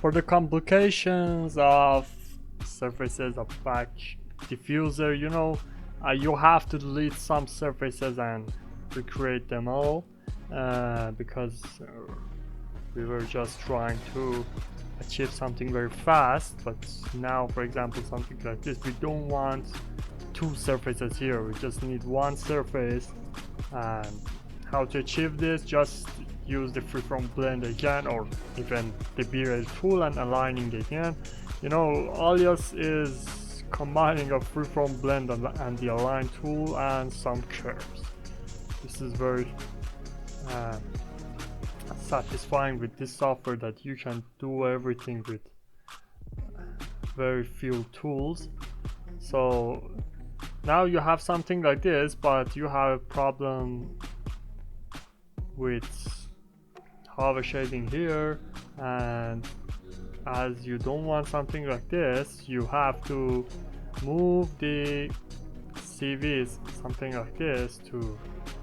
For the complications of surfaces of back diffuser, you know, you have to delete some surfaces and recreate them all, because we were just trying to achieve something very fast. But now, for example, something like this, we don't want two surfaces here, we just need one surface. And how to achieve this? Just use the freeform blend again, or even the B-Rail tool, and aligning again. You know, Alias is combining a freeform blend and the align tool and some curves. This is very satisfying with this software, that you can do everything with very few tools. So now you have something like this, but you have a problem with hover shading here, and as you don't want something like this, you have to move the CVs something like this to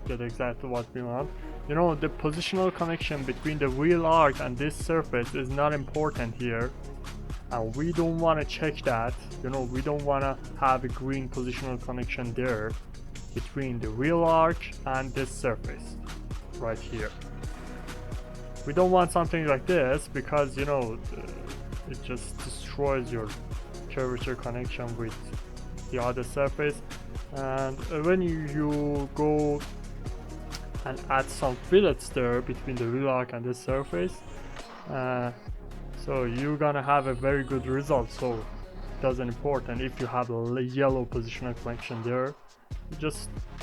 get exactly what we want. You know, the positional connection between the wheel arc and this surface is not important here, and we don't want to check that. You know, we don't want to have a green positional connection there between the wheel arc and this surface right here. We don't want something like this, because you know, it just destroys your curvature connection with the other surface. And when you go and add some fillets there between the wheel arc and the surface, so you're gonna have a very good result. So it doesn't important if you have a yellow positional connection there, you just